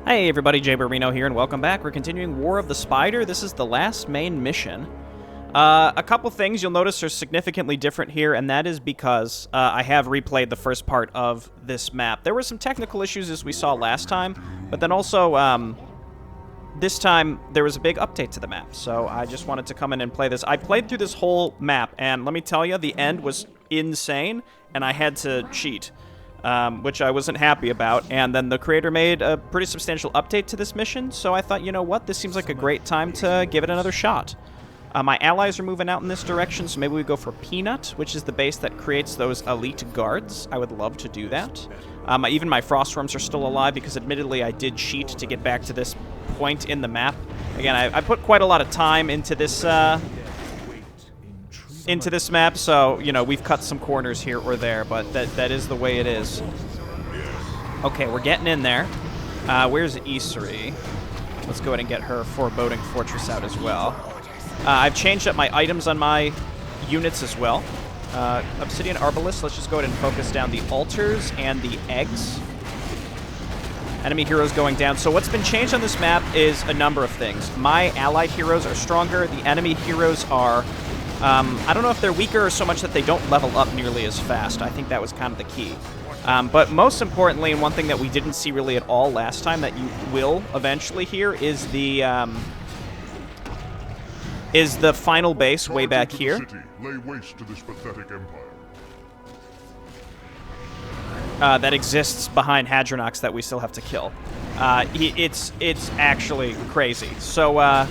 Hey everybody, Jay Barino here, and welcome back. We're continuing War of the Spider. This is the last main mission. A couple things you'll notice are significantly different here, and that is because I have replayed the first part of this map. There were some technical issues as we saw last time, but then also, this time there was a big update to the map, so I just wanted to come in and play this. I played through this whole map, and let me tell you, the end was insane, and I had to cheat. Which I wasn't happy about, and then the creator made a pretty substantial update to this mission, so I thought, you know what, this seems like a great time to give it another shot. My allies are moving out in this direction, so maybe we go for Peanut, which is the base that creates those elite guards. I would love to do that. Even my Frostworms are still alive, because admittedly I did cheat to get back to this point in the map. Again, I put quite a lot of time into this map, so, you know, we've cut some corners here or there, but that is the way it is. Okay, we're getting in there. Where's Isri? Let's go ahead and get her Foreboding Fortress out as well. I've changed up my items on my units as well. Obsidian Arbalist, let's just go ahead and focus down the altars and the eggs. Enemy heroes going down. So what's been changed on this map is a number of things. My allied heroes are stronger. The enemy heroes are... I don't know if they're weaker or so much that they don't level up nearly as fast. I think that was kind of the key. But most importantly, and one thing that we didn't see really at all last time that you will eventually hear is the final base way back here. Lay waste to this pathetic empire. That exists behind Hadronox that we still have to kill. It's actually crazy. So,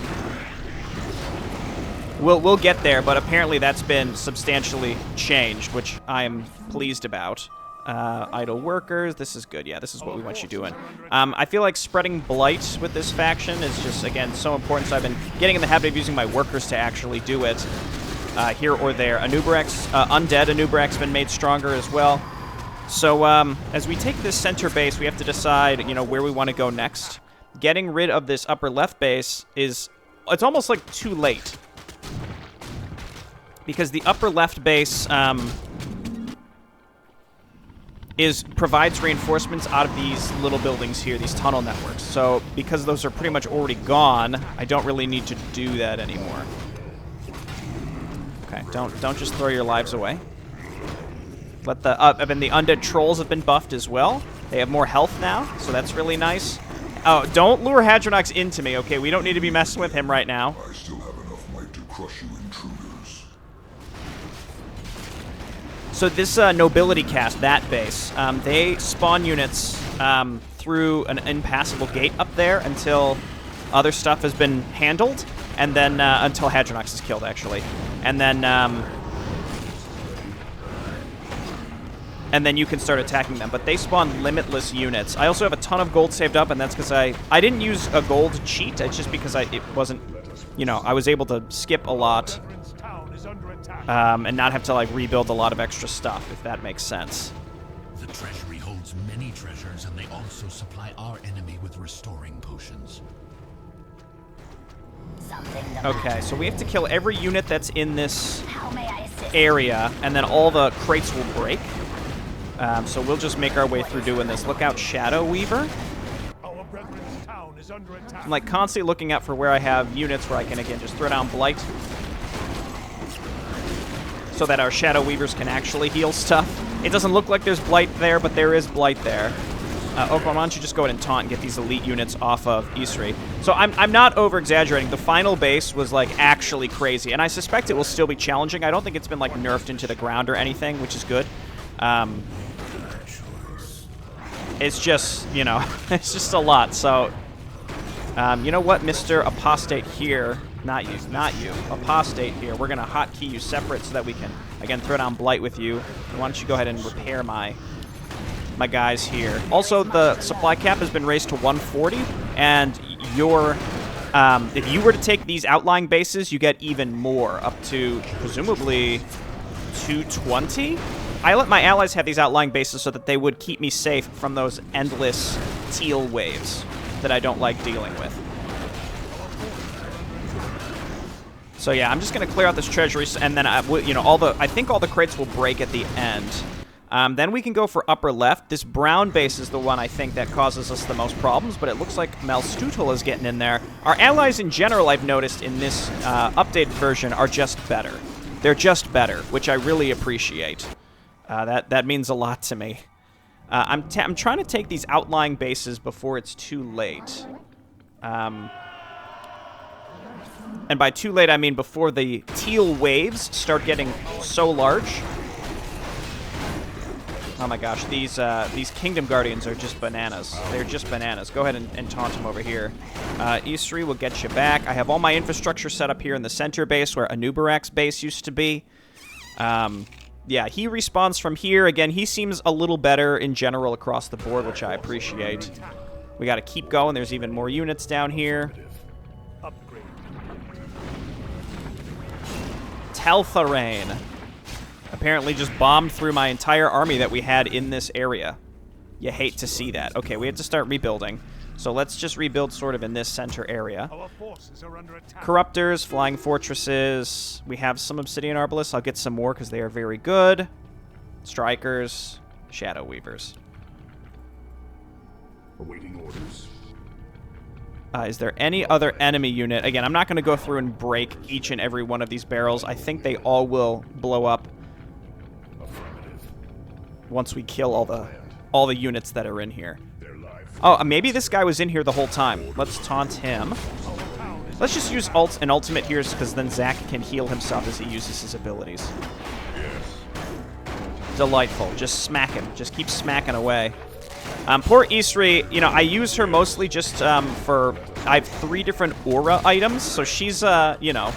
We'll get there, but apparently that's been substantially changed, which I am pleased about. Idle workers, this is good. Yeah, this is what we want you doing. I feel like spreading blight with this faction is just, again, so important, so I've been getting in the habit of using my workers to actually do it here or there. Undead Nerubian's been made stronger as well. So as we take this center base, we have to decide, you know, where we want to go next. Getting rid of this upper left base it's almost like too late. Because the upper left base provides reinforcements out of these little buildings here, these tunnel networks. So because those are pretty much already gone, I don't really need to do that anymore. Okay, don't just throw your lives away. Let the the undead trolls have been buffed as well. They have more health now, so that's really nice. Oh, don't lure Hadronox into me, okay? We don't need to be messing with him right now. I still have enough might to crush you intruders. So this nobility caste, that base, they spawn units through an impassable gate up there until other stuff has been handled, and then until Hadronox is killed, actually, and then you can start attacking them. But they spawn limitless units. I also have a ton of gold saved up, and that's because I didn't use a gold cheat. It's just because it wasn't, you know, I was able to skip a lot. And not have to, like, rebuild a lot of extra stuff, if that makes sense. The treasury holds many treasures, and they also supply our enemy with restoring potions. Okay, so we have to kill every unit that's in this area, and then all the crates will break. So we'll just make our way through doing this. Look out, Shadow Weaver. I'm, like, constantly looking out for where I have units where I can, again, just throw down Blight, so that our Shadow Weavers can actually heal stuff. It doesn't look like there's Blight there, but there is Blight there. Oakmon, why don't you just go ahead and taunt and get these elite units off of Isri. So I'm not over-exaggerating. The final base was, like, actually crazy, and I suspect it will still be challenging. I don't think it's been, like, nerfed into the ground or anything, which is good. It's just, you know, it's just a lot. So, you know what, Mr. Apostate here... Not you. Apostate here. We're going to hotkey you separate so that we can, again, throw down Blight with you. And why don't you go ahead and repair my guys here. Also, the supply cap has been raised to 140, and if you were to take these outlying bases, you get even more, up to, presumably, 220? I let my allies have these outlying bases so that they would keep me safe from those endless teal waves that I don't like dealing with. So yeah, I'm just gonna clear out this treasury, and then I think all the crates will break at the end. Then we can go for upper left. This brown base is the one I think that causes us the most problems, but it looks like Malstutel is getting in there. Our allies in general, I've noticed in this updated version, are just better. They're just better, which I really appreciate. That means a lot to me. I'm trying to take these outlying bases before it's too late. And by too late, I mean before the teal waves start getting so large. Oh my gosh, these Kingdom Guardians are just bananas. They're just bananas. Go ahead and taunt them over here. E3 will get you back. I have all my infrastructure set up here in the center base where Anubarak's base used to be. Yeah, he respawns from here. Again, he seems a little better in general across the board, which I appreciate. We got to keep going. There's even more units down here. Teltharain apparently just bombed through my entire army that we had in this area. You hate to see that. Okay, we have to start rebuilding. So let's just rebuild sort of in this center area. Corruptors, flying fortresses. We have some obsidian arbalists. I'll get some more because they are very good. Strikers, shadow weavers. Awaiting orders. Is there any other enemy unit? Again, I'm not going to go through and break each and every one of these barrels. I think they all will blow up once we kill all the units that are in here. Oh, maybe this guy was in here the whole time. Let's taunt him. Let's just use an ultimate here because then Zach can heal himself as he uses his abilities. Delightful. Just smack him. Just keep smacking away. Poor Isri, you know, I use her mostly just for... I have 3 different aura items, so she's, you know...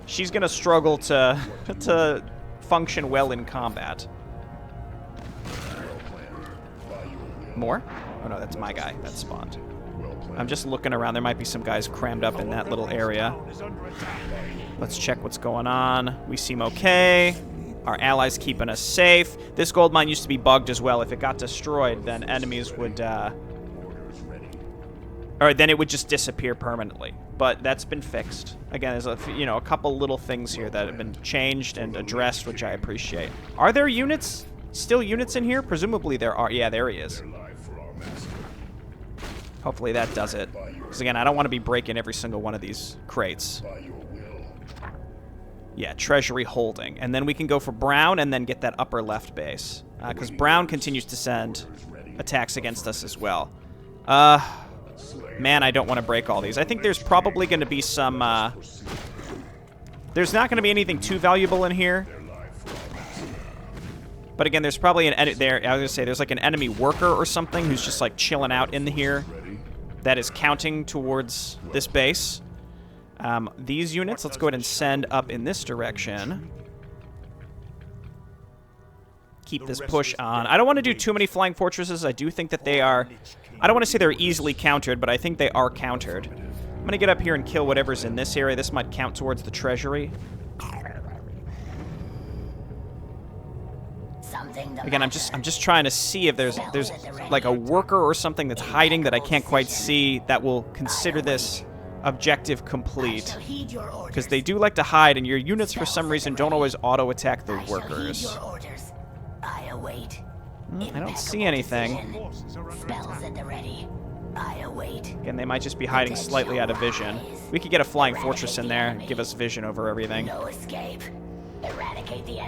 She's gonna struggle to function well in combat. More? Oh no, that's my guy. That spawned. I'm just looking around. There might be some guys crammed up in that little area. Let's check what's going on. We seem okay. Our allies keeping us safe. This gold mine used to be bugged as well. If it got destroyed, then enemies would... or then it would just disappear permanently. But that's been fixed. Again, there's a couple little things here that have been changed and addressed, which I appreciate. Are there units? Still units in here? Presumably there are. Yeah, there he is. Hopefully that does it. Because again, I don't want to be breaking every single one of these crates. Yeah, treasury holding. And then we can go for brown and then get that upper left base. Because brown continues to send attacks against us as well. Man, I don't want to break all these. I think there's probably going to be some... there's not going to be anything too valuable in here. But again, there's probably I was going to say, there's like an enemy worker or something who's just like chilling out in here that is counting towards this base. These units, let's go ahead and send up in this direction. Keep this push on. I don't want to do too many flying fortresses. I do think that they are... I don't want to say they're easily countered, but I think they are countered. I'm going to get up here and kill whatever's in this area. This might count towards the treasury. Again, I'm just trying to see if there's like a worker or something that's hiding that I can't quite see that will consider this objective complete. Because they do like to hide, and your units for some reason don't always auto-attack the workers. I don't see anything. Again, they might just be hiding slightly out of vision. We could get a flying fortress in there and give us vision over everything.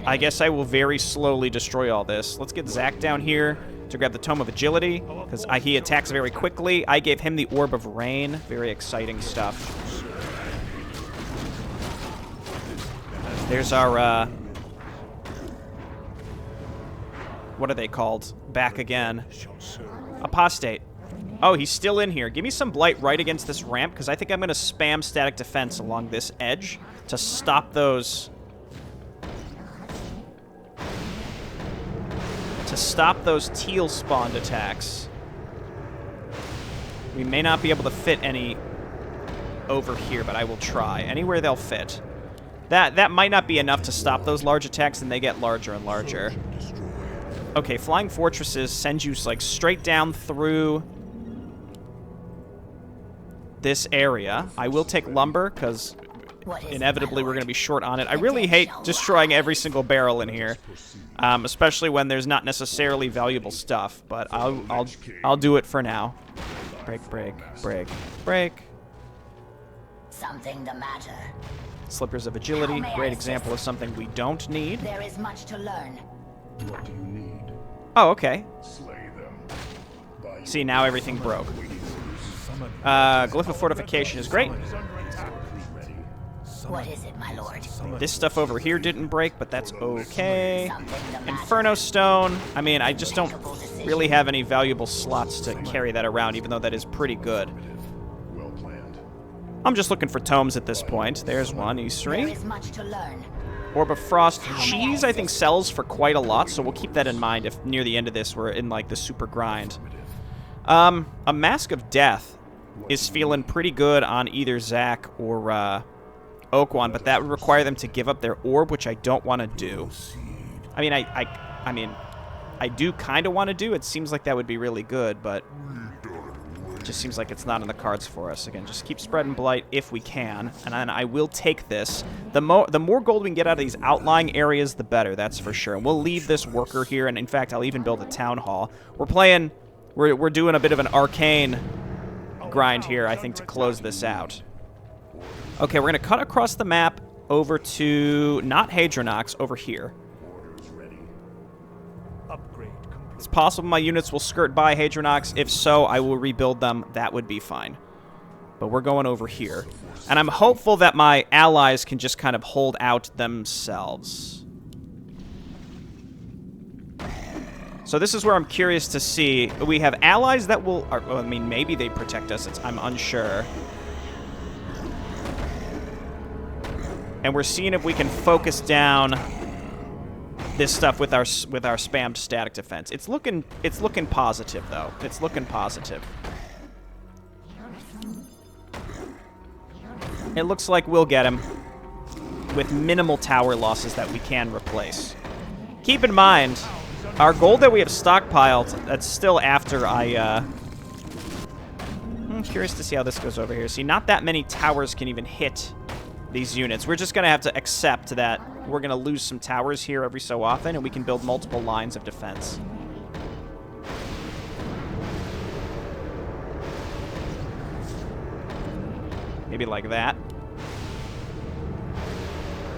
I guess I will very slowly destroy all this. Let's get Zach down here to grab the Tome of Agility, because he attacks very quickly. I gave him the Orb of Rain. Very exciting stuff. There's our, what are they called? Back again. Apostate. Oh, he's still in here. Give me some Blight right against this ramp, because I think I'm going to spam Static Defense along this edge to stop those... teal spawned attacks. We may not be able to fit any over here, but I will try. Anywhere they'll fit. That might not be enough to stop those large attacks, and they get larger and larger. Okay, flying fortresses send you like straight down through this area. I will take lumber, because inevitably we're going to be short on it. I really hate destroying every single barrel in here, especially when there's not necessarily valuable stuff. But I'll do it for now. Break, break, break, break. Something the matter. Slippers of agility, great example of something we don't need. There is much to learn. What do you need? Oh, okay. Slay them. See, now everything broke. Glyph of fortification is great. What is it, my lord? This stuff over here didn't break, but that's okay. Inferno Stone. I mean, I just don't really have any valuable slots to carry that around, even though that is pretty good. Well planned. I'm just looking for tomes at this point. There's one, There E3. is much to learn. Orb of Frost. Cheese, I think, sells for quite a lot, so we'll keep that in mind if near the end of this we're in, like, the super grind. A Mask of Death is feeling pretty good on either Zac or, Oakwand, but that would require them to give up their orb, which I don't want to do. I mean, I do kind of want to do. It seems like that would be really good, but it just seems like it's not in the cards for us. Again, just keep spreading blight if we can, and then I will take this. The more gold we can get out of these outlying areas, the better. That's for sure. And we'll leave this worker here, and in fact, I'll even build a town hall. We're doing a bit of an arcane grind here, I think, to close this out. Okay, we're going to cut across the map over to, not Hadronox, over here. It's possible my units will skirt by Hadronox. If so, I will rebuild them. That would be fine. But we're going over here. And I'm hopeful that my allies can just kind of hold out themselves. So this is where I'm curious to see. We have allies that will... Well, I mean, maybe they protect us. I'm unsure. And we're seeing if we can focus down this stuff with our spammed static defense. It's looking positive though. It's looking positive. It looks like we'll get him with minimal tower losses that we can replace. Keep in mind, our gold that we have stockpiled, that's still after I'm curious to see how this goes over here. See, not that many towers can even hit these units. We're just going to have to accept that we're going to lose some towers here every so often, and we can build multiple lines of defense. Maybe like that.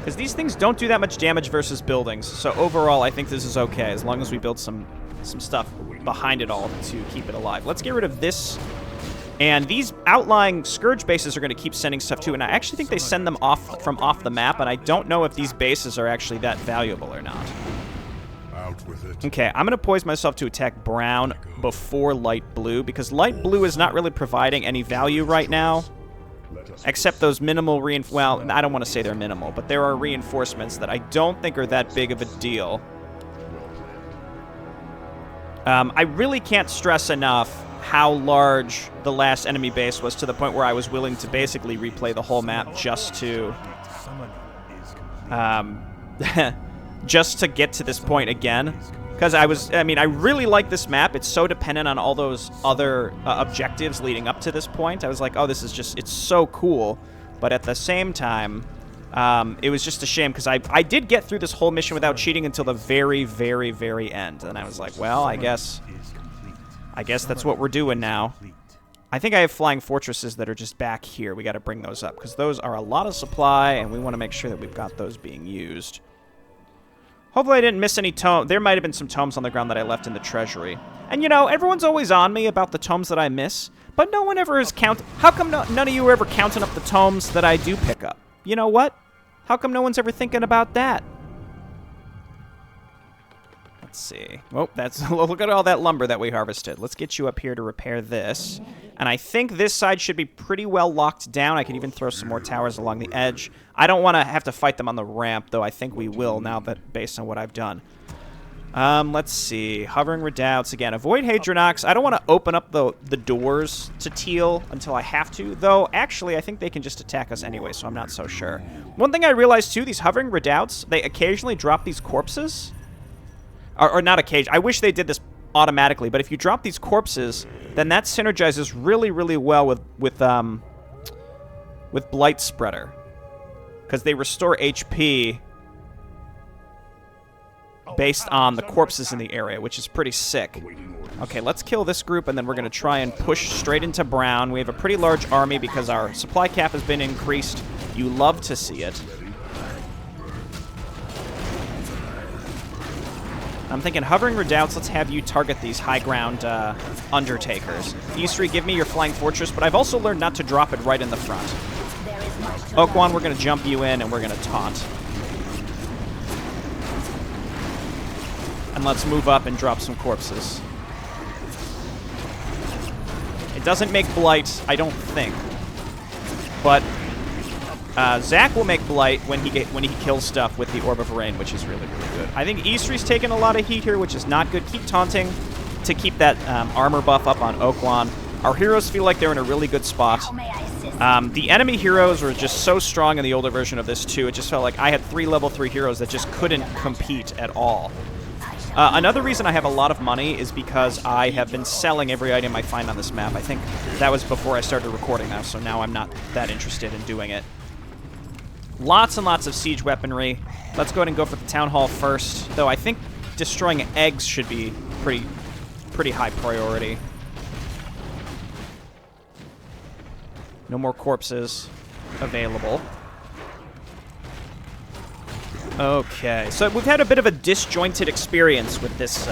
Because these things don't do that much damage versus buildings, so overall I think this is okay, as long as we build some stuff behind it all to keep it alive. Let's get rid of this. And these outlying Scourge bases are going to keep sending stuff too, and I actually think they send them from off the map, and I don't know if these bases are actually that valuable or not. Out with it. Okay, I'm going to poise myself to attack brown before light blue, because light blue is not really providing any value right now, except those minimal well, I don't want to say they're minimal, but there are reinforcements that I don't think are that big of a deal. I really can't stress enough how large the last enemy base was, to the point where I was willing to basically replay the whole map just to just to get to this point again. Because I really like this map. It's so dependent on all those other objectives leading up to this point. I was like, oh, this is just, it's so cool. But at the same time, it was just a shame, because I did get through this whole mission without cheating until the very, very, very end. And I was like, well, I guess that's what we're doing now. I think I have flying fortresses that are just back here. We got to bring those up, because those are a lot of supply, and we want to make sure that we've got those being used. Hopefully I didn't miss any tomes. There might have been some tomes on the ground that I left in the treasury. And, you know, everyone's always on me about the tomes that I miss, but no one ever is How come none of you are ever counting up the tomes that I do pick up? You know what? How come no one's ever thinking about that? Let's see. Oh, look at all that lumber that we harvested. Let's get you up here to repair this. And I think this side should be pretty well locked down. I can even throw some more towers along the edge. I don't want to have to fight them on the ramp, though I think we will now, that based on what I've done. Let's see. Hovering Redoubts. Again, avoid Hadronox. I don't want to open up the doors to teal until I have to, though actually I think they can just attack us anyway, so I'm not so sure. One thing I realized, too, these Hovering Redoubts, they occasionally drop these corpses. Or not occasionally. I wish they did this automatically, but if you drop these corpses, then that synergizes really, really well with Blight Spreader. because they restore HP based on the corpses in the area, which is pretty sick. Okay, let's kill this group, and then we're going to try and push straight into brown. We have a pretty large army because our supply cap has been increased. You love to see it. I'm thinking hovering redoubts, let's have you target these high ground undertakers. Eastry, give me your flying fortress, but I've also learned not to drop it right in the front. Okwon, we're going to jump you in, and we're going to taunt. And let's move up and drop some corpses. It doesn't make Blight, I don't think. But Zach will make Blight when he kills stuff with the Orb of Rain, which is really, really good. I think Eastry's taking a lot of heat here, which is not good. Keep taunting to keep that armor buff up on Okwon. Our heroes feel like they're in a really good spot. The enemy heroes were just so strong in the older version of this, too. It just felt like I had 3 level 3 heroes that just couldn't compete at all. Another reason I have a lot of money is because I have been selling every item I find on this map. I think that was before I started recording now, so now I'm not that interested in doing it. Lots and lots of siege weaponry. Let's go ahead and go for the Town Hall first, though I think destroying eggs should be pretty high priority. No more corpses available. Okay, so we've had a bit of a disjointed experience with this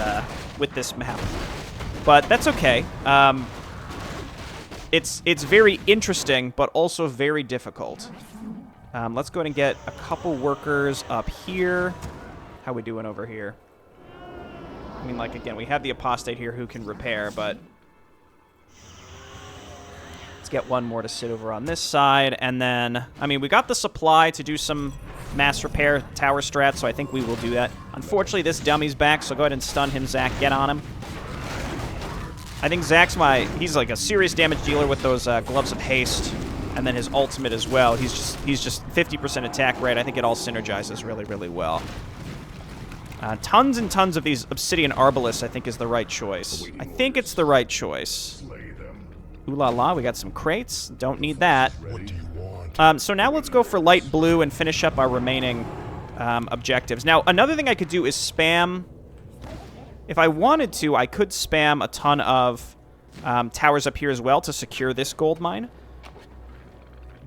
map, but that's okay. It's very interesting, but also very difficult. Let's go ahead and get a couple workers up here. How we doing over here? I mean, like, again, we have the apostate here who can repair, but let's get one more to sit over on this side, and then, I mean, we got the supply to do some mass repair tower strat, so I think we will do that. Unfortunately, this dummy's back, so go ahead and stun him, Zach. Get on him. I think Zach's he's like a serious damage dealer with those gloves of haste, and then his ultimate as well. He's just 50% attack rate. I think it all synergizes really, really well. Tons and tons of these obsidian arbalists, I think, is the right choice. I think it's the right choice. Ooh la la, we got some crates. Don't need that. What do you want? So now let's go for light blue and finish up our remaining objectives. Now, another thing I could do is spam. If I wanted to, I could spam a ton of towers up here as well to secure this gold mine.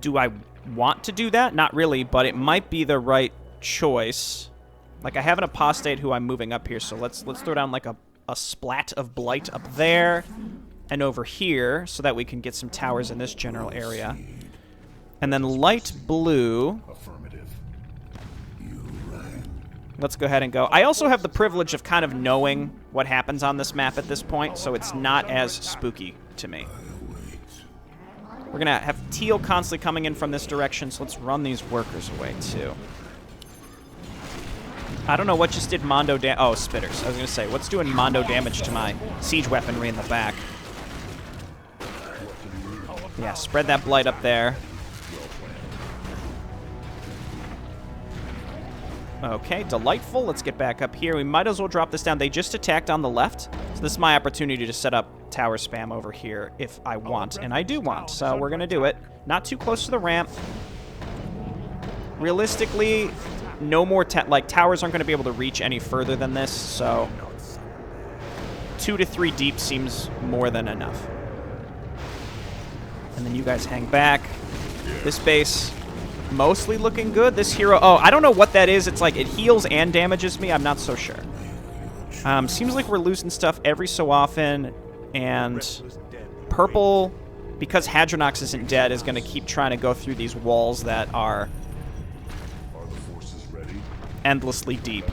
Do I want to do that? Not really, but it might be the right choice. Like, I have an apostate who I'm moving up here, so let's throw down like a splat of blight up there and over here so that we can get some towers in this general area. And then light blue. Affirmative. Let's go ahead and go. I also have the privilege of kind of knowing what happens on this map at this point, so it's not as spooky to me. We're going to have teal constantly coming in from this direction, so let's run these workers away, too. I don't know what just did Mondo damage. Oh, spitters. I was going to say, what's doing Mondo damage to my siege weaponry in the back? Yeah, spread that blight up there. Okay, delightful. Let's get back up here. We might as well drop this down. They just attacked on the left, so this is my opportunity to set up tower spam over here if I want, and I do want, so we're going to do it. Not too close to the ramp. Realistically, no more towers aren't going to be able to reach any further than this, so 2 to 3 deep seems more than enough. And then you guys hang back. This base mostly looking good. This hero, oh, I don't know what that is. It's like it heals and damages me. I'm not so sure. Seems like we're losing stuff every so often, and purple, because Hadronox isn't dead, is going to keep trying to go through these walls that are endlessly deep.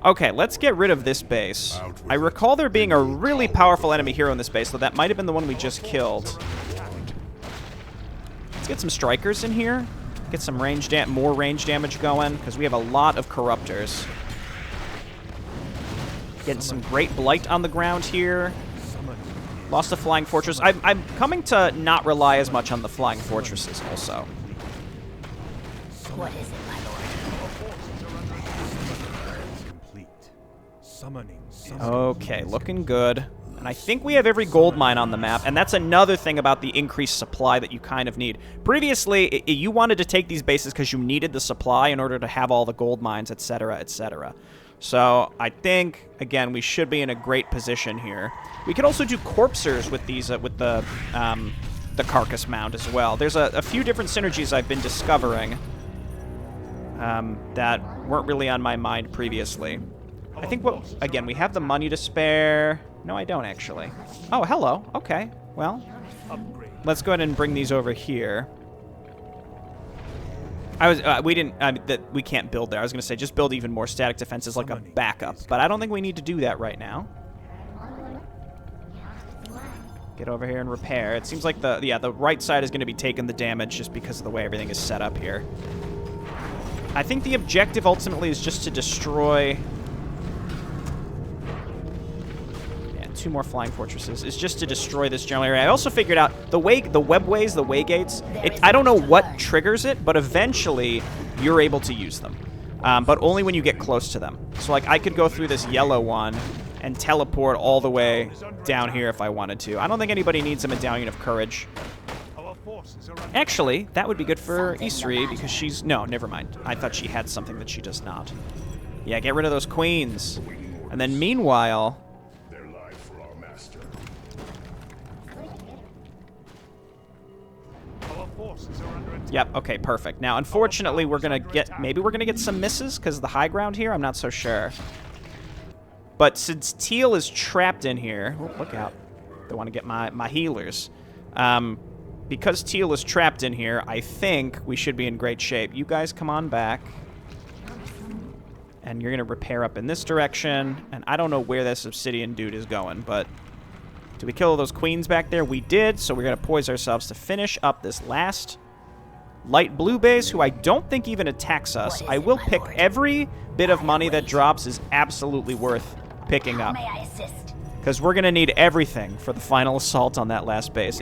Okay, let's get rid of this base. I recall there being a really powerful enemy hero in this base, so that might have been the one we just killed. Let's get some strikers in here. Get some more range damage going, because we have a lot of corruptors. Getting some great blight on the ground here. Lost a flying fortress. I'm coming to not rely as much on the flying fortresses also. What is it, my lord? Complete. Summoning. Okay, looking good. And I think we have every gold mine on the map, and that's another thing about the increased supply that you kind of need. Previously, you wanted to take these bases because you needed the supply in order to have all the gold mines, etc., etc. So I think, again, we should be in a great position here. We could also do corpsers with these, with the carcass mound as well. There's a few different synergies I've been discovering that weren't really on my mind previously. I think, again, we have the money to spare. No, I don't, actually. Oh, hello. Okay. Well, let's go ahead and bring these over here. We can't build there. I was going to say, just build even more static defenses like a backup. But I don't think we need to do that right now. Get over here and repair. It seems like the right side is going to be taking the damage just because of the way everything is set up here. I think the objective ultimately is just to destroy... Yeah, 2 more flying fortresses. Is just to destroy this general area. I also figured out the webways, the way gates, I don't know what triggers it, but eventually you're able to use them. But only when you get close to them. So, like, I could go through this yellow one and teleport all the way down here if I wanted to. I don't think anybody needs a Medallion of Courage. Actually, that would be good for Isri because she's... No, never mind. I thought she had something that she does not. Yeah, get rid of those queens. And then meanwhile... Their life for our master. Yep, okay, perfect. Now, unfortunately, we're going to get... Maybe we're going to get some misses because of the high ground here. I'm not so sure. But since Teal is trapped in here... Oh, look out. Don't want to get my healers. Because Teal is trapped in here, I think we should be in great shape. You guys come on back. And you're going to repair up in this direction. And I don't know where this obsidian dude is going, but... Did we kill those queens back there? We did, so we're going to poise ourselves to finish up this last light blue base, who I don't think even attacks us. I will pick every bit of money that drops is absolutely worth picking up. May I assist? Because we're going to need everything for the final assault on that last base.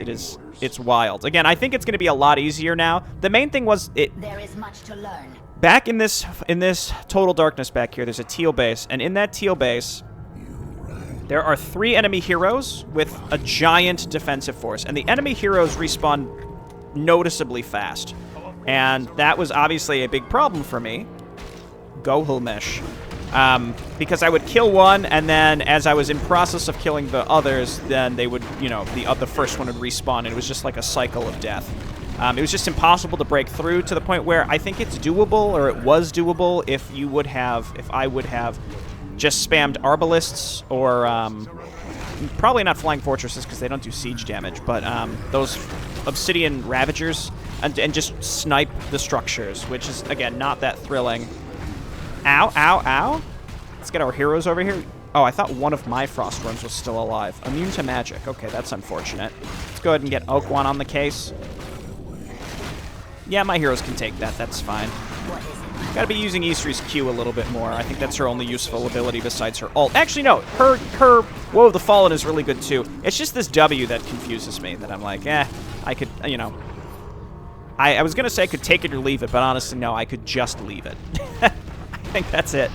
It's wild. Again, I think it's going to be a lot easier now. The main thing was... There is much to learn. Back in this total darkness back here, there's a teal base. And in that teal base, there are 3 enemy heroes with a giant defensive force. And the enemy heroes respawn noticeably fast. And that was obviously a big problem for me. Go Hilmesh. Because I would kill one, and then as I was in process of killing the others, then they would, you know, the first one would respawn, and it was just like a cycle of death. It was just impossible to break through to the point where I think it's doable, or it was doable, if I would have just spammed Arbalists, or probably not Flying Fortresses because they don't do siege damage, but those Obsidian Ravagers, and just snipe the structures, which is, again, not that thrilling. Ow, ow, ow. Let's get our heroes over here. Oh, I thought one of my Frostworms was still alive. Immune to magic. Okay, that's unfortunate. Let's go ahead and get Oakwon on the case. Yeah, my heroes can take that. That's fine. Gotta be using Isri's Q a little bit more. I think that's her only useful ability besides her ult. Actually, no. Her Woe of the Fallen is really good, too. It's just this W that confuses me, that I'm like, I could, you know. I was gonna say I could take it or leave it, but honestly, no, I could just leave it. I think that's it.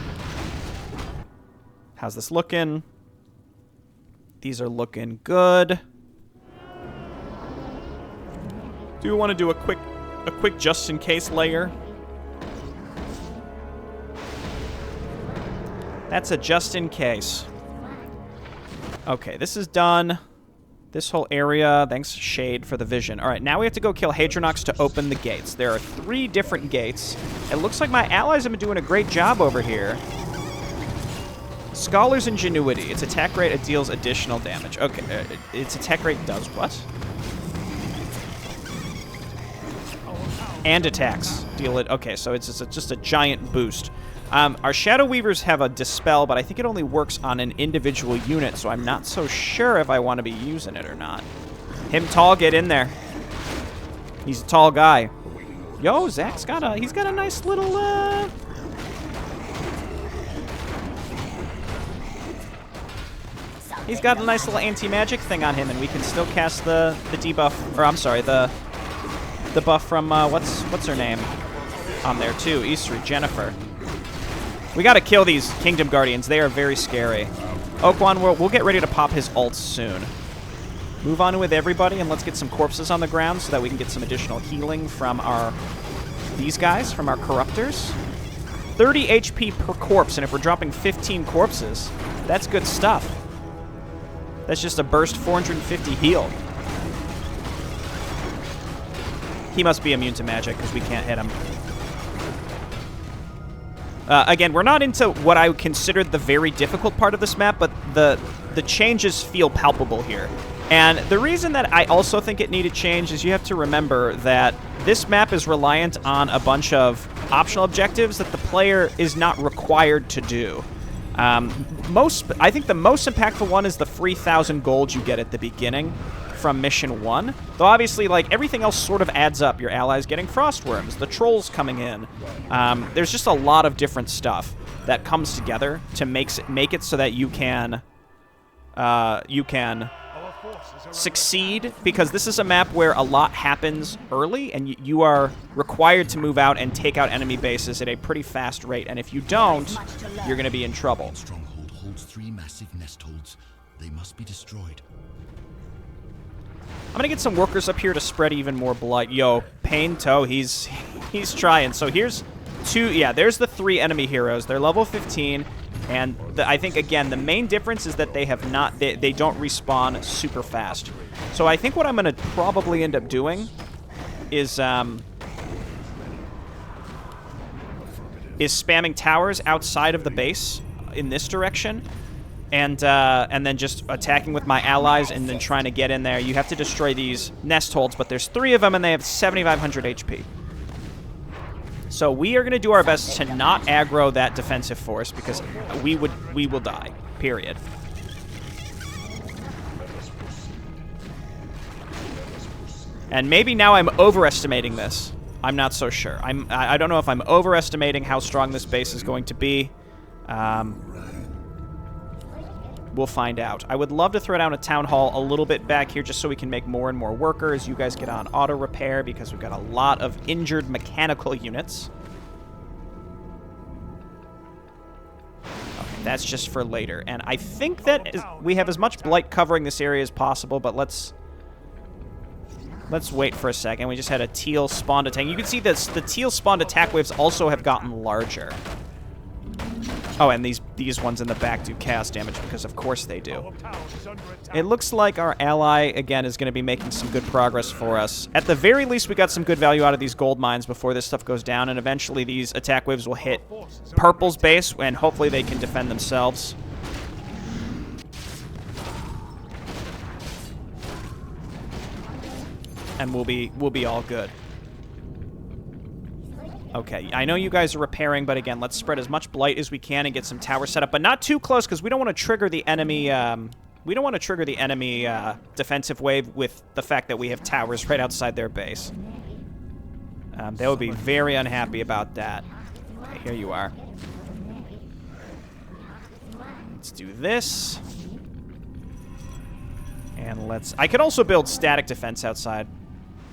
How's this looking? These are looking good. Do we want to do a quick just in case layer? That's a just in case. Okay, this is done. This whole area, thanks Shade for the vision. All right, now we have to go kill Hadronox to open the gates. There are 3 different gates. It looks like my allies have been doing a great job over here. Scholar's Ingenuity. Its attack rate, it deals additional damage. Okay, its attack rate does what? And attacks. Deal it. Okay, so it's just a giant boost. Our Shadow Weavers have a Dispel, but I think it only works on an individual unit, so I'm not so sure if I want to be using it or not. Him tall, get in there. He's a tall guy. Yo, Zach's got a nice little, He's got a nice little anti-magic thing on him, and we can still cast the debuff, or I'm sorry, the buff from, what's her name on there, too. Isri, Jennifer. We gotta kill these Kingdom Guardians. They are very scary. Oakwon, we'll get ready to pop his ult soon. Move on with everybody, and let's get some corpses on the ground so that we can get some additional healing from these guys, from our corruptors. 30 HP per corpse, and if we're dropping 15 corpses, that's good stuff. That's just a burst 450 heal. He must be immune to magic because we can't hit him. Again, we're not into what I would consider the very difficult part of this map, but the changes feel palpable here. And the reason that I also think it needed change is you have to remember that this map is reliant on a bunch of optional objectives that the player is not required to do. I think the most impactful one is the free 1,000 gold you get at the beginning from Mission 1. Though obviously, like, everything else sort of adds up. Your allies getting frostworms, the trolls coming in. There's just a lot of different stuff that comes together to make it so that you can succeed, because this is a map where a lot happens early, and you are required to move out and take out enemy bases at a pretty fast rate, and if you don't, you're going to be in trouble. Stronghold holds 3 massive nest holds. They must be destroyed. I'm going to get some workers up here to spread even more blight. Yo, Pain Toe, he's trying. So here's 2, yeah, there's the 3 enemy heroes. They're level 15. And I think, again, the main difference is that they have not, they don't respawn super fast. So I think what I'm going to probably end up doing is spamming towers outside of the base in this direction, and then just attacking with my allies and then trying to get in there. You have to destroy these nest holds, but there's 3 of them and they have 7,500 HP. So we are going to do our best to not aggro that defensive force, because we will die, period. And maybe now I'm overestimating this. I'm not so sure. I don't know if I'm overestimating how strong this base is going to be. We'll find out. I would love to throw down a town hall a little bit back here just so we can make more and more workers. You guys get on auto repair because we've got a lot of injured mechanical units. Okay, that's just for later. And I think that we have as much blight covering this area as possible, but let's wait for a second. We just had a teal spawned attack. You can see that the teal spawned attack waves also have gotten larger. Oh, and these ones in the back do chaos damage, because of course they do. It looks like our ally, again, is going to be making some good progress for us. At the very least, we got some good value out of these gold mines before this stuff goes down, and eventually these attack waves will hit Purple's base, and hopefully they can defend themselves. And we'll be all good. Okay, I know you guys are repairing, but again, let's spread as much blight as we can and get some towers set up, but not too close, because we don't want to trigger the enemy. We don't want to trigger the enemy defensive wave with the fact that we have towers right outside their base. They would be very unhappy about that. Okay, here you are. Let's do this, and I could also build static defense outside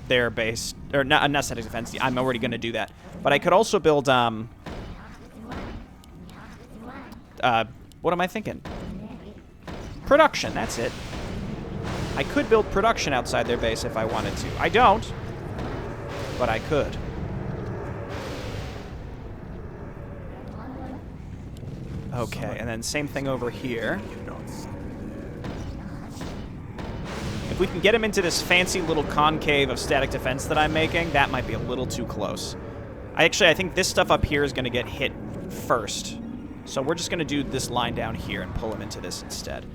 their base, or not static defense. I'm already going to do that. But I could also build, what am I thinking? Production, that's it. I could build production outside their base if I wanted to. I don't, but I could. Okay, and then same thing over here. If we can get him into this fancy little concave of static defense that I'm making, that might be a little too close. I think this stuff up here is going to get hit first. So we're just going to do this line down here and pull him into this instead.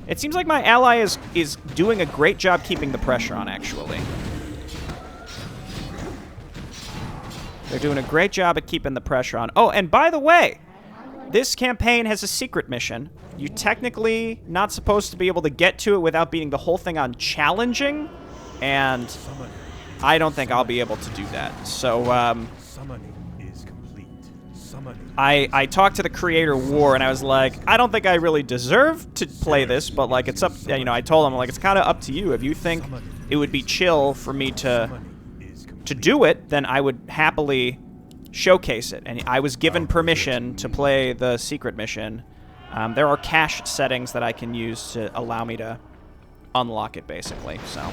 It seems like my ally is doing a great job keeping the pressure on, actually. They're doing a great job at keeping the pressure on. Oh, and by the way, this campaign has a secret mission. You're technically not supposed to be able to get to it without beating the whole thing on challenging, and I don't think I'll be able to do that. So, Summoning is complete. Summoning. I talked to the creator War, and I was like, I don't think I really deserve to play this, but like it's up. You know, I told him like it's kind of up to you. If you think it would be chill for me to do it, then I would happily showcase it. And I was given permission to play the secret mission. There are cache settings that I can use to allow me to unlock it, basically, so.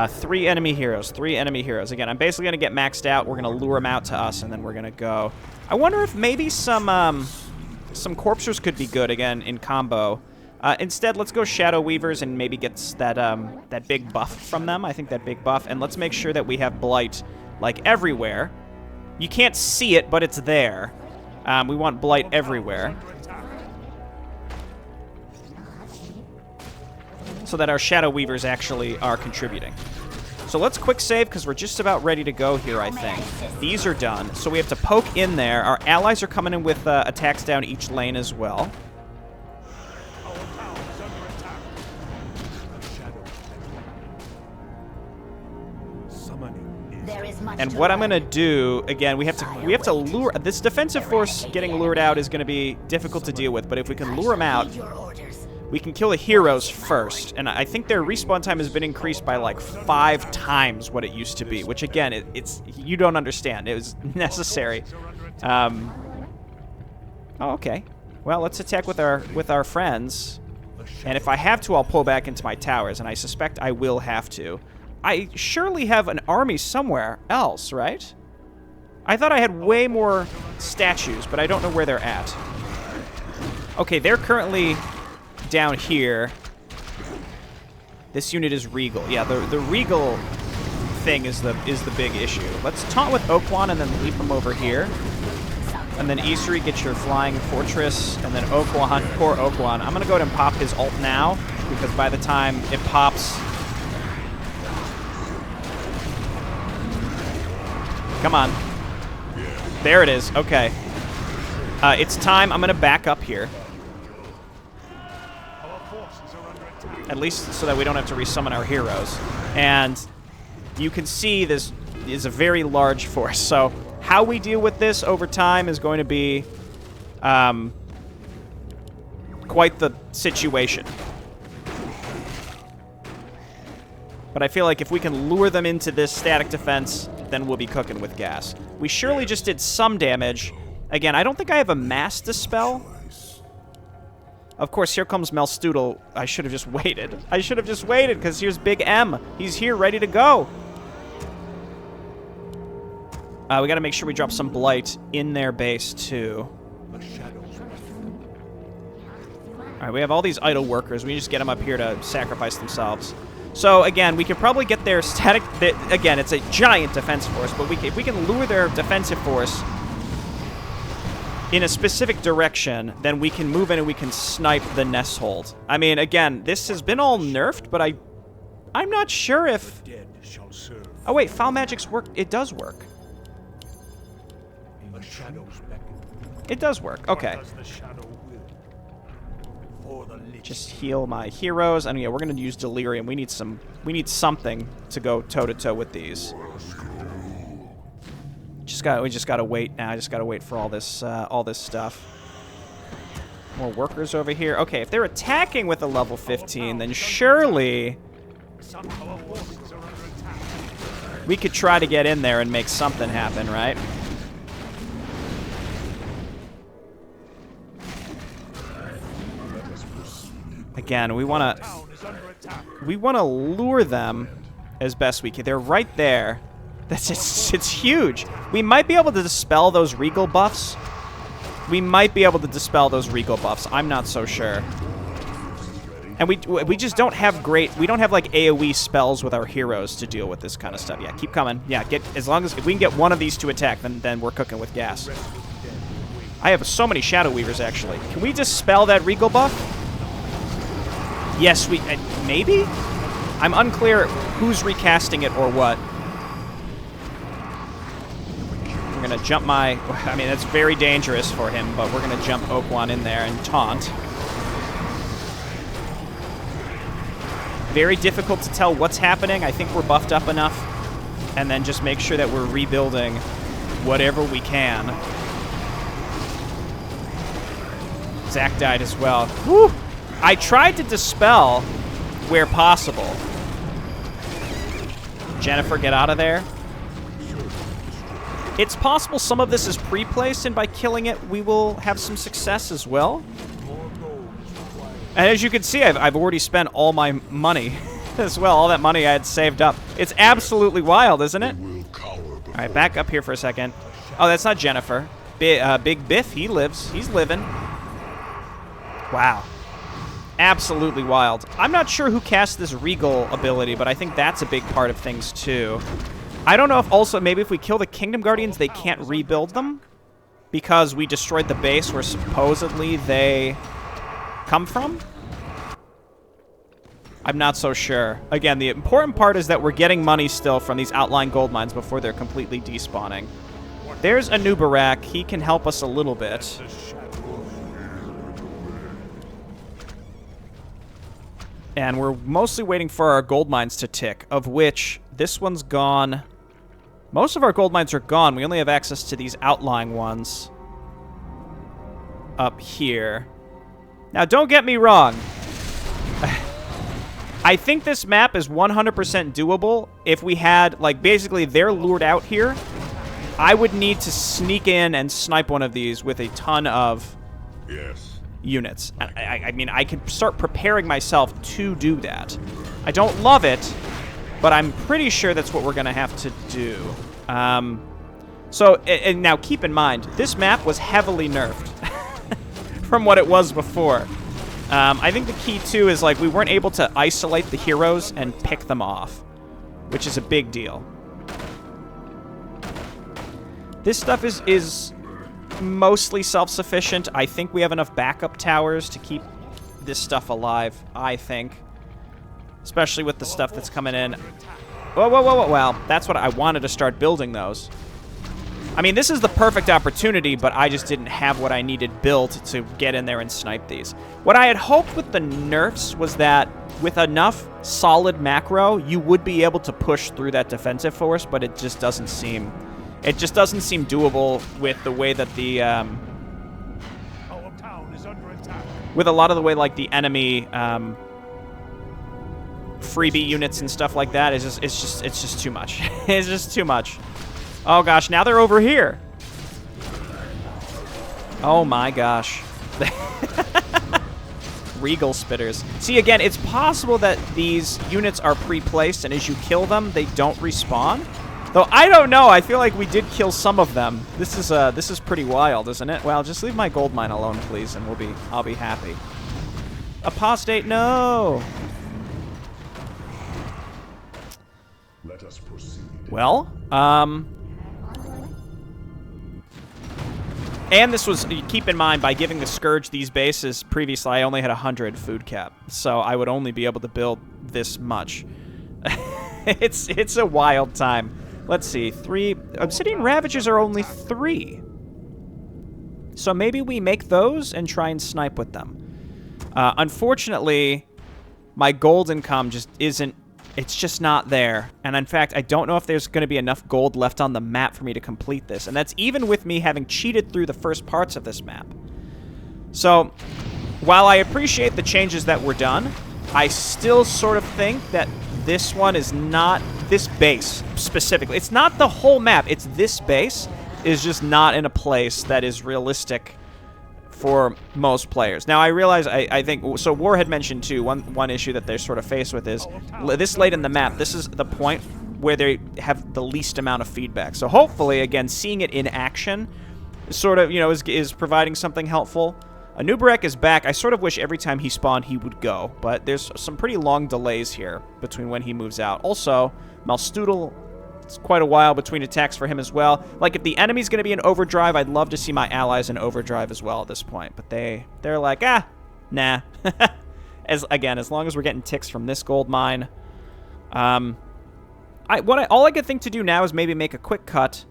3 enemy heroes. 3 enemy heroes. Again, I'm basically going to get maxed out. We're going to lure them out to us, and then we're going to go. I wonder if maybe some Corpsers could be good, again, in combo. Instead, let's go Shadow Weavers and maybe get that big buff from them. I think that big buff. And let's make sure that we have Blight, like, everywhere. You can't see it, but it's there. We want Blight everywhere. So that our Shadow Weavers actually are contributing. So let's quick save, because we're just about ready to go here, I think. These are done. So we have to poke in there. Our allies are coming in with attacks down each lane as well. And what I'm going to do, again, we have to lure... This defensive force getting lured out is going to be difficult to deal with, but if we can lure them out, we can kill the heroes first. And I think their respawn time has been increased by like 5 times what it used to be, which, again, it's you don't understand. It was necessary. Oh, okay. Well, let's attack with our friends. And if I have to, I'll pull back into my towers, and I suspect I will have to. I surely have an army somewhere else, right? I thought I had way more statues, but I don't know where they're at. Okay, they're currently down here. This unit is Regal. Yeah, the Regal thing is the big issue. Let's taunt with Oakwand and then leap them over here. And then Isri, get your flying fortress, and then Oakwand, poor Oakwand. I'm gonna go ahead and pop his ult now, because by the time it pops... Come on. There it is. Okay. It's time. I'm going to back up here. At least so that we don't have to resummon our heroes. And you can see this is a very large force. So how we deal with this over time is going to be quite the situation. But I feel like if we can lure them into this static defense, then we'll be cooking with gas. We surely just did some damage. Again, I don't think I have a mass dispel. Of course, here comes Melstoodle. I should have just waited. I should have just waited, because here's Big M. He's here, ready to go. We got to make sure we drop some Blight in their base, too. All right, we have all these idle workers. We just get them up here to sacrifice themselves. So, again, we could probably get their static... Again, it's a giant defense force, but if we can lure their defensive force in a specific direction, then we can move in and we can snipe the nest hold. I mean, again, this has been all nerfed, but I'm not sure if... Oh, wait, Foul Magic's work... It does work. It does work. Okay. Just heal my heroes. I mean, yeah, we're gonna use Delirium. We need something to go toe-to-toe with these. We just gotta wait now. I just gotta wait for all this stuff. More workers over here. Okay, if they're attacking with a level 15, then surely we could try to get in there and make something happen, right? Again, we want to lure them as best we can. They're right there. It's huge. We might be able to dispel those Regal buffs. I'm not so sure. And we just don't have we don't have like AoE spells with our heroes to deal with this kind of stuff. Yeah, keep coming. Yeah, as long as if we can get one of these to attack, then we're cooking with gas. I have so many Shadow Weavers actually. Can we dispel that Regal buff? Yes, we... maybe? I'm unclear who's recasting it or what. We're going to jump my... I mean, that's very dangerous for him, but we're going to jump Oakwand in there and taunt. Very difficult to tell what's happening. I think we're buffed up enough. And then just make sure that we're rebuilding whatever we can. Zach died as well. Woo! I tried to dispel where possible. Jennifer, get out of there. It's possible some of this is pre-placed, and by killing it, we will have some success as well. And as you can see, I've already spent all my money as well, all that money I had saved up. It's absolutely wild, isn't it? All right, back up here for a second. Oh, that's not Jennifer. Big Biff, he lives. He's living. Wow. Absolutely wild. I'm not sure who cast this Regal ability, but I think that's a big part of things, too. I don't know if also, maybe if we kill the Kingdom Guardians, they can't rebuild them? Because we destroyed the base where supposedly they come from? I'm not so sure. Again, the important part is that we're getting money still from these outlying gold mines before they're completely despawning. There's a Nubarak. He can help us a little bit. And we're mostly waiting for our gold mines to tick, of which this one's gone. Most of our gold mines are gone. We only have access to these outlying ones up here. Now, don't get me wrong. I think this map is 100% doable if we had, like, basically they're lured out here. I would need to sneak in and snipe one of these with a ton of units. I mean, I could start preparing myself to do that. I don't love it, but I'm pretty sure that's what we're going to have to do. And now keep in mind, this map was heavily nerfed from what it was before. I think the key, too, is, like, we weren't able to isolate the heroes and pick them off, which is a big deal. This stuff is mostly self-sufficient. I think we have enough backup towers to keep this stuff alive, I think. Especially with the stuff that's coming in. Whoa, whoa, whoa, whoa, wow. That's what I wanted to start building those. I mean, this is the perfect opportunity, but I just didn't have what I needed built to get in there and snipe these. What I had hoped with the nerfs was that with enough solid macro, you would be able to push through that defensive force, but it just doesn't seem... It just doesn't seem doable with the way that the... Our town is under attack. With a lot of the way, like, the enemy... freebie units and stuff like that, it's just too much. It's just too much. Oh gosh, now they're over here. Oh my gosh. Regal spitters. See, again, it's possible that these units are pre-placed, and as you kill them, they don't respawn. Though I don't know. I feel like we did kill some of them. This is pretty wild, isn't it? Well, just leave my gold mine alone, please, and I'll be happy. Apostate, no. Let us proceed. Well, and this was, keep in mind, by giving the Scourge these bases previously, I only had 100 food cap, so I would only be able to build this much. It's a wild time. Let's see, 3 Obsidian Ravagers are only 3. So maybe we make those and try and snipe with them. Unfortunately, my gold income just isn't, it's just not there. And in fact, I don't know if there's going to be enough gold left on the map for me to complete this. And that's even with me having cheated through the first parts of this map. So, while I appreciate the changes that were done, I still sort of think that this one is not, this base specifically, it's not the whole map, it's this base is just not in a place that is realistic for most players. Now, I realize, I think, so War had mentioned too, one issue that they're sort of faced with is, this late in the map, this is the point where they have the least amount of feedback. So hopefully, again, seeing it in action sort of, you know, is providing something helpful. Nubarak is back. I sort of wish every time he spawned he would go, but there's some pretty long delays here between when he moves out. Also, Malstoodle, it's quite a while between attacks for him as well. Like, if the enemy's going to be in overdrive, I'd love to see my allies in overdrive as well at this point, but they're like, nah. As long as we're getting ticks from this gold mine. All I could think to do now is maybe make a quick cut,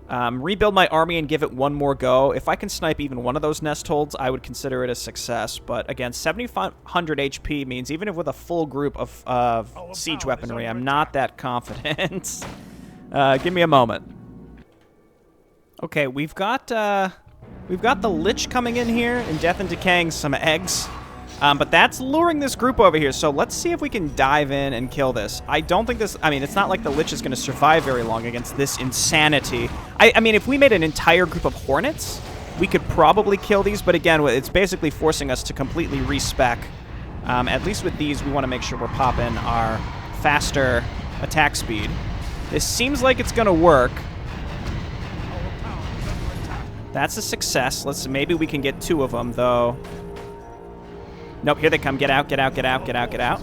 rebuild my army and give it one more go. If I can snipe even one of those nest holds, I would consider it a success. But again, 7,500 HP means even if with a full group of siege weaponry, I'm not that confident. Give me a moment. Okay, we've got the Lich coming in here and Death and Decaying some eggs. But that's luring this group over here, so let's see if we can dive in and kill this. I don't think this... I mean, it's not like the Lich is going to survive very long against this insanity. I mean, if we made an entire group of Hornets, we could probably kill these, but again, it's basically forcing us to completely respec. At least with these, we want to make sure we're popping our faster attack speed. This seems like it's going to work. That's a success. Maybe we can get 2 of them, though. Nope, here they come. Get out, get out, get out, get out, get out.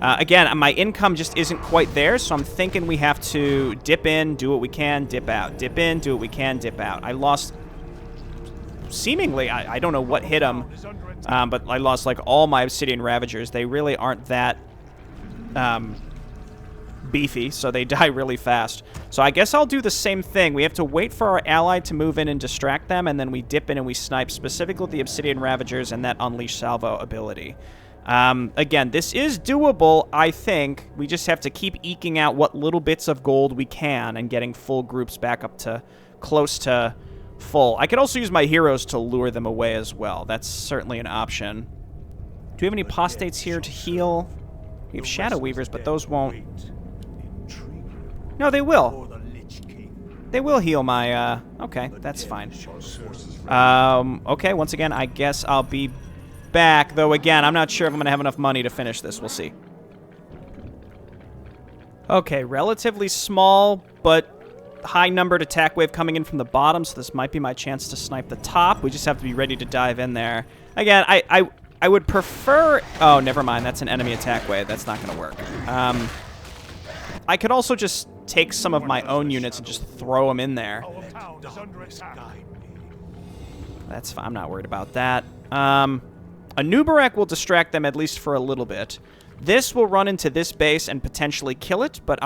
Again, my income just isn't quite there, so I'm thinking we have to dip in, do what we can, dip out. Dip in, do what we can, dip out. I lost... Seemingly, I don't know what hit them, but I lost, like, all my Obsidian Ravagers. They really aren't that beefy, so they die really fast. So I guess I'll do the same thing. We have to wait for our ally to move in and distract them, and then we dip in and we snipe, specifically with the Obsidian Ravagers and that Unleash Salvo ability. Again, this is doable, I think. We just have to keep eking out what little bits of gold we can and getting full groups back up to close to full. I could also use my heroes to lure them away as well. That's certainly an option. Do we have any apostates here to heal? We have Shadow Weavers, but those won't... No, they will. They will heal my, okay, that's fine. Okay, once again, I guess I'll be back. Though, again, I'm not sure if I'm going to have enough money to finish this. We'll see. Okay, relatively small, but high-numbered attack wave coming in from the bottom, so this might be my chance to snipe the top. We just have to be ready to dive in there. Again, I would prefer... Oh, never mind. That's an enemy attack wave. That's not going to work. I could also just take some of my own units and just throw them in there. That's fine. I'm not worried about that. A Nubarak will distract them at least for a little bit. This will run into this base and potentially kill it, but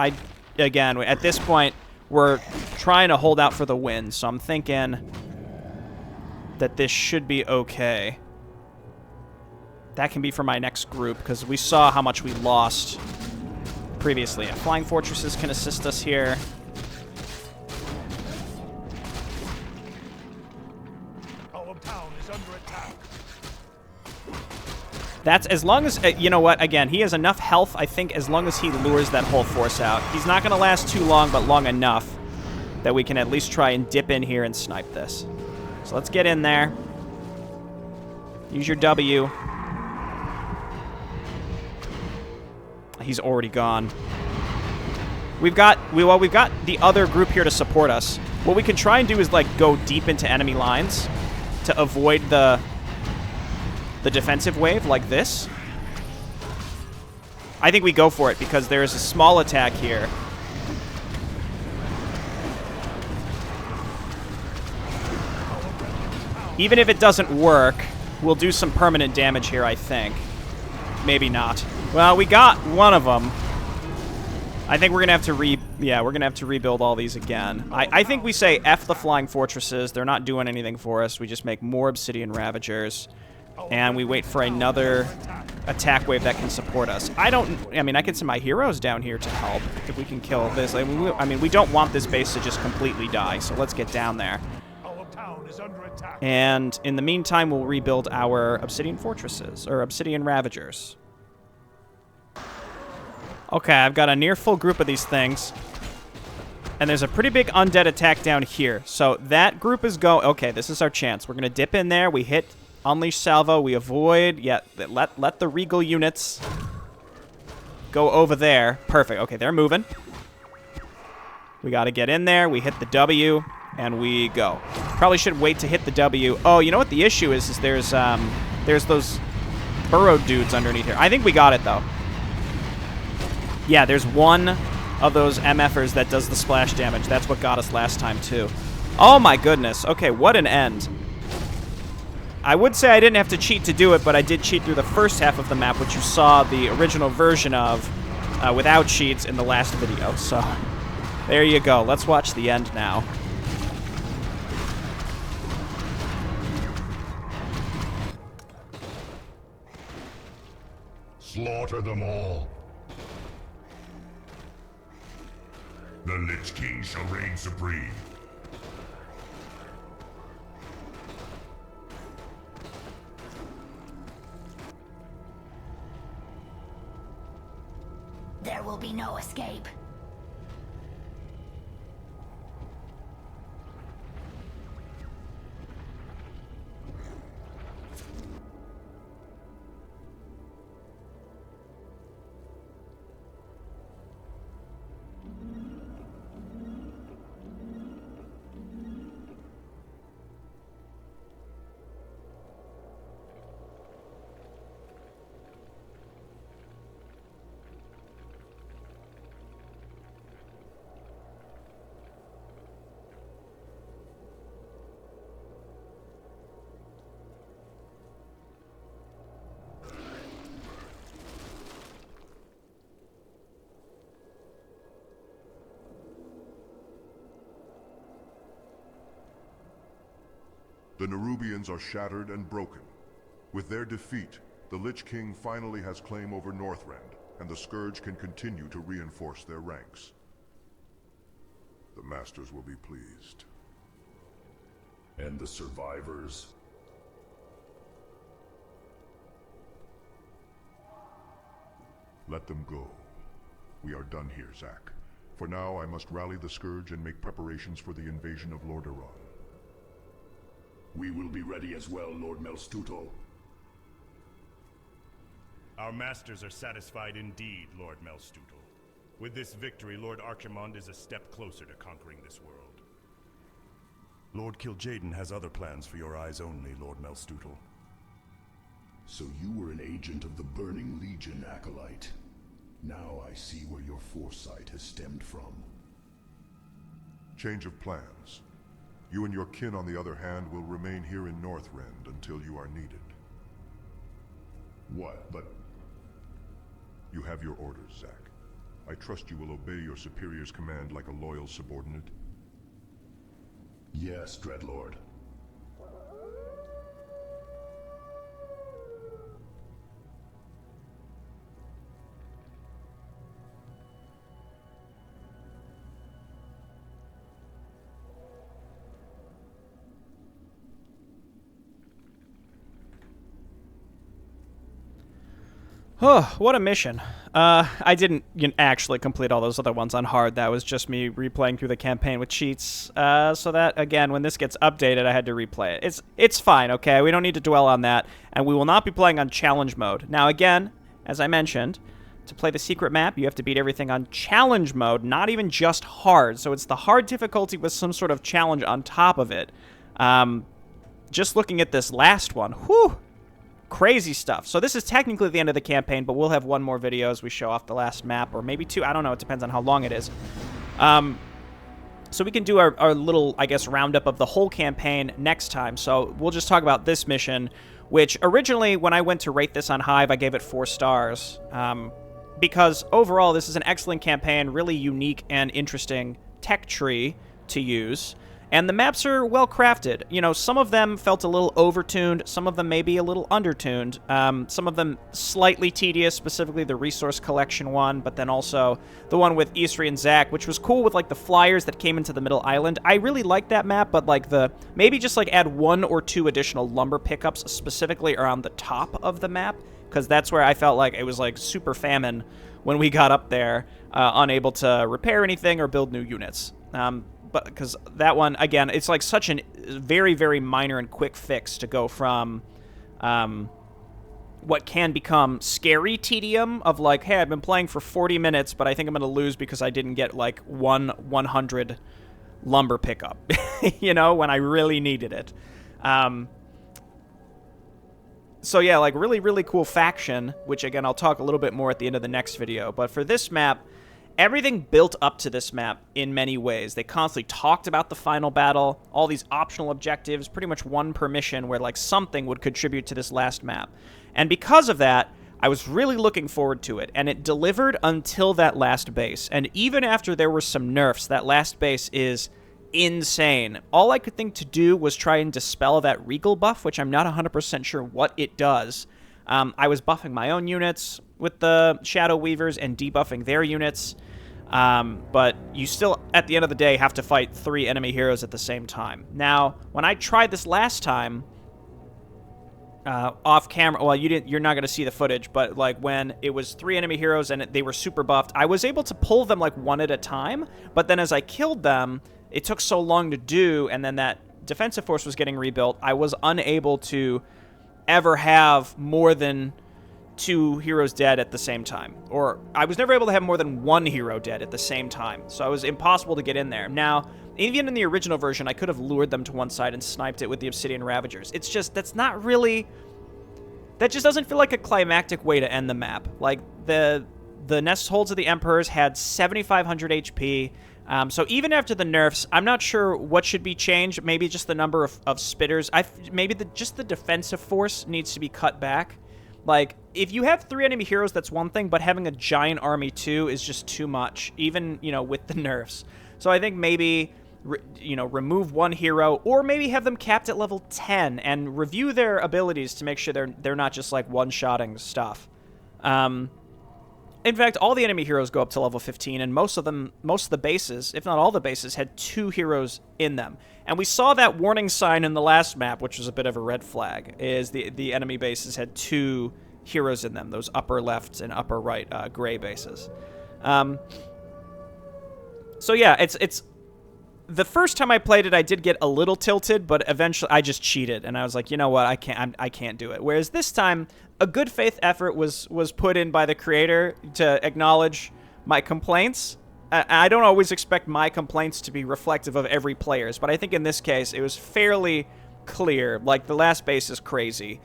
again, at this point, we're trying to hold out for the win, so I'm thinking that this should be okay. That can be for my next group, because we saw how much we lost previously. Flying fortresses can assist us here. Our town is under attack. That's as long as, you know what, again, he has enough health, I think, as long as he lures that whole force out. He's not going to last too long, but long enough that we can at least try and dip in here and snipe this. So let's get in there. Use your W. He's already gone. We've got the other group here to support us. What we can try and do is, like, go deep into enemy lines to avoid the defensive wave like this. I think we go for it because there is a small attack here. Even if it doesn't work, we'll do some permanent damage here, I think. Maybe not. Well, we got one of them. I think we're gonna have to we're gonna have to rebuild all these again. I think we say F the flying fortresses. They're not doing anything for us. We just make more Obsidian Ravagers, and we wait for another attack wave that can support us. I mean, I can send my heroes down here to help if we can kill this. I mean, we don't want this base to just completely die, so let's get down there. And in the meantime, we'll rebuild our Obsidian Fortresses, or Obsidian Ravagers. Okay, I've got a near full group of these things. And there's a pretty big undead attack down here. So that group is okay, this is our chance. We're going to dip in there. We hit Unleash Salvo. We avoid... Yeah, let the Regal units go over there. Perfect. Okay, they're moving. We got to get in there. We hit the W, and we go. Probably should wait to hit the W. Oh, you know what the issue is there's those burrowed dudes underneath here. I think we got it, though. Yeah, there's one of those MFers that does the splash damage. That's what got us last time, too. Oh, my goodness. Okay, what an end. I would say I didn't have to cheat to do it, but I did cheat through the first half of the map, which you saw the original version of without cheats in the last video. So there you go. Let's watch the end now. Slaughter them all. The Lich King shall reign supreme. There will be no escape. The Nerubians are shattered and broken. With their defeat, the Lich King finally has claim over Northrend, and the Scourge can continue to reinforce their ranks. The Masters will be pleased. And the survivors? Let them go. We are done here, Zack. For now, I must rally the Scourge and make preparations for the invasion of Lordaeron. We will be ready as well, Lord Melstuto. Our masters are satisfied indeed, Lord Melstuto. With this victory, Lord Archimond is a step closer to conquering this world. Lord Kil'jaeden has other plans for your eyes only, Lord Melstuto. So you were an agent of the Burning Legion, Acolyte. Now I see where your foresight has stemmed from. Change of plans. You and your kin, on the other hand, will remain here in Northrend until you are needed. What, but... You have your orders, Zack. I trust you will obey your superior's command like a loyal subordinate. Yes, Dreadlord. Oh, what a mission. I didn't actually complete all those other ones on hard. That was just me replaying through the campaign with cheats. So that, again, when this gets updated, I had to replay it. It's fine, okay? We don't need to dwell on that. And we will not be playing on challenge mode. Now, again, as I mentioned, to play the secret map, you have to beat everything on challenge mode, not even just hard. So it's the hard difficulty with some sort of challenge on top of it. Just looking at this last one, whew! Crazy stuff. So this is technically the end of the campaign, but we'll have one more video as we show off the last map, or maybe two. I don't know. It depends on how long it is. So we can do our little, I guess, roundup of the whole campaign next time. So we'll just talk about this mission, which originally, when I went to rate this on Hive, I gave it 4 stars. Because overall, this is an excellent campaign, really unique and interesting tech tree to use. And the maps are well crafted. You know, some of them felt a little overtuned, some of them maybe a little undertuned, some of them slightly tedious, specifically the resource collection one, but then also the one with Isri and Zack, which was cool with like the flyers that came into the middle island. I really liked that map, but like maybe just like add 1 or 2 additional lumber pickups specifically around the top of the map, because that's where I felt like it was like super famine when we got up there, unable to repair anything or build new units. But because that one, again, it's like such a very, very minor and quick fix to go from what can become scary tedium of like, hey, I've been playing for 40 minutes, but I think I'm going to lose because I didn't get like 100 lumber pickup, you know, when I really needed it. So yeah, like really, really cool faction, which again, I'll talk a little bit more at the end of the next video. But for this map, everything built up to this map in many ways. They constantly talked about the final battle, all these optional objectives, pretty much one per mission where like something would contribute to this last map. And because of that, I was really looking forward to it, and it delivered until that last base. And even after there were some nerfs, that last base is insane. All I could think to do was try and dispel that Regal buff, which I'm not 100% sure what it does. I was buffing my own units with the Shadow Weavers and debuffing their units, but you still, at the end of the day, have to fight 3 enemy heroes at the same time. Now, when I tried this last time, off camera. Well, you're not going to see the footage, but like when it was 3 enemy heroes and they were super buffed, I was able to pull them like one at a time. But then as I killed them, it took so long to do, and then that defensive force was getting rebuilt. I was unable to ever have more than 2 heroes dead at the same time, or I was never able to have more than 1 hero dead at the same time. So it was impossible to get in there. Now, even in the original version, I could have lured them to one side and sniped it with the Obsidian Ravagers. It's just, that's not really... That just doesn't feel like a climactic way to end the map. Like, the Nest Holds of the Emperors had 7,500 HP, so even after the nerfs, I'm not sure what should be changed. Maybe just the number of spitters. Maybe just the defensive force needs to be cut back. Like, if you have 3 enemy heroes, that's one thing, but having a giant army too is just too much, even, with the nerfs. So I think maybe... remove 1 hero, or maybe have them capped at level 10 and review their abilities to make sure they're not just like one-shotting stuff. In fact, all the enemy heroes go up to level 15, and most of the bases, if not all the bases, had 2 heroes in them. And we saw that warning sign in the last map, which was a bit of a red flag, is the enemy bases had 2 heroes in them, those upper left and upper right gray bases. So yeah, it's the first time I played it, I did get a little tilted, but eventually I just cheated, and I was like, you know what, I can't do it. Whereas this time, a good faith effort was put in by the creator to acknowledge my complaints. I don't always expect my complaints to be reflective of every player's, but I think in this case, it was fairly clear. Like, the last base is crazy,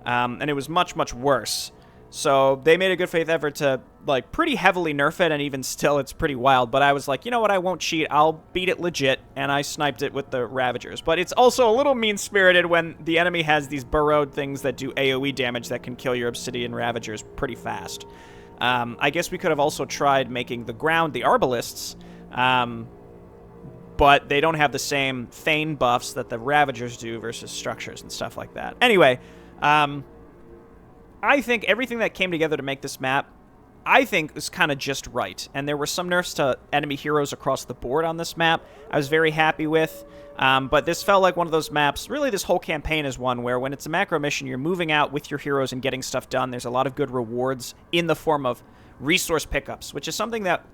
and it was much, much worse. So they made a good faith effort to, like, pretty heavily nerf it, and even still, it's pretty wild. But I was like, you know what, I won't cheat. I'll beat it legit, and I sniped it with the Ravagers. But it's also a little mean-spirited when the enemy has these burrowed things that do AoE damage that can kill your Obsidian Ravagers pretty fast. I guess we could have also tried making the ground the Arbalists, but they don't have the same Feign buffs that the Ravagers do versus structures and stuff like that. Anyway, I think everything that came together to make this map, I think, is kind of just right. And there were some nerfs to enemy heroes across the board on this map I was very happy with. But this felt like one of those maps. Really, this whole campaign is one where when it's a macro mission, you're moving out with your heroes and getting stuff done. There's a lot of good rewards in the form of resource pickups, which is something that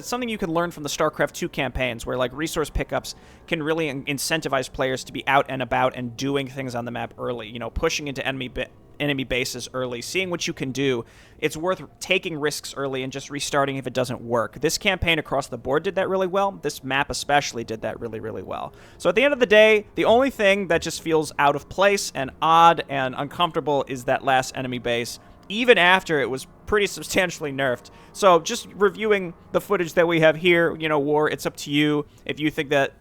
something you can learn from the StarCraft 2 campaigns, where like resource pickups can really incentivize players to be out and about and doing things on the map early. Pushing into enemy bases early, seeing what you can do. It's worth taking risks early and just restarting if it doesn't work. This campaign across the board did that really well. This map especially did that really, really well. So at the end of the day, the only thing that just feels out of place and odd and uncomfortable is that last enemy base, even after it was pretty substantially nerfed. So just reviewing the footage that we have here, War, it's up to you. If you think that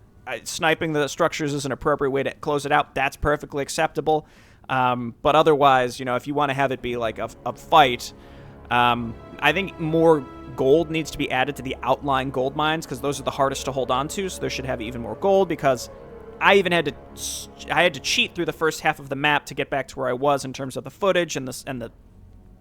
sniping the structures is an appropriate way to close it out, that's perfectly acceptable. But otherwise, if you want to have it be like a fight, I think more gold needs to be added to the outlying gold mines, because those are the hardest to hold on to, so there should have even more gold, because I even had to cheat through the first half of the map to get back to where I was in terms of the footage and the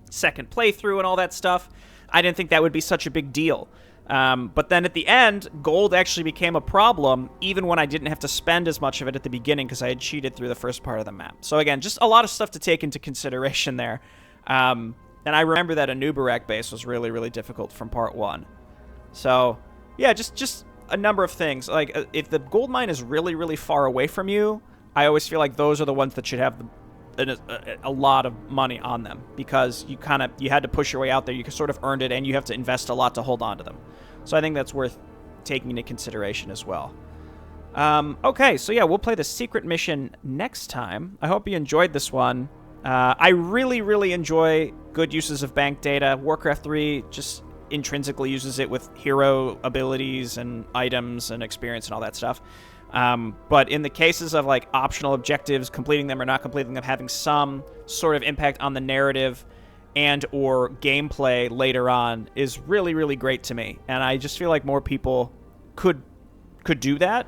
second playthrough and all that stuff. I didn't think that would be such a big deal. But then at the end, gold actually became a problem, even when I didn't have to spend as much of it at the beginning because I had cheated through the first part of the map. So again, just a lot of stuff to take into consideration there. And I remember that a Nubarak base was really, really difficult from part 1. So, yeah, just a number of things. Like, if the gold mine is really, really far away from you, I always feel like those are the ones that should have a lot of money on them, because you had to push your way out there. You sort of earned it, and you have to invest a lot to hold on to them. So I think that's worth taking into consideration as well. Okay, so yeah, we'll play the secret mission next time. I hope you enjoyed this one. I really, really enjoy good uses of bank data. Warcraft 3 just intrinsically uses it with hero abilities and items and experience and all that stuff. But in the cases of like optional objectives, completing them or not completing them, having some sort of impact on the narrative and or gameplay later on is really, really great to me. And I just feel like more people could do that.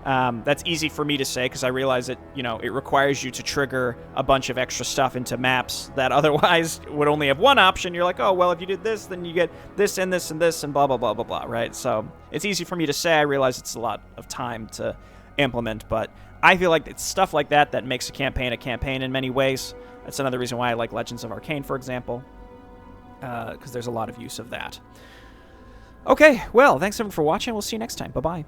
That's easy for me to say because I realize that, it requires you to trigger a bunch of extra stuff into maps that otherwise would only have one option. You're like, oh, well, if you did this, then you get this and this and this and blah, blah, blah, blah, blah, right? So it's easy for me to say. I realize it's a lot of time to implement, but I feel like it's stuff like that that makes a campaign in many ways. That's another reason why I like Legends of Arcane, for example, because there's a lot of use of that. Okay, well, thanks everyone for watching. We'll see you next time. Bye-bye.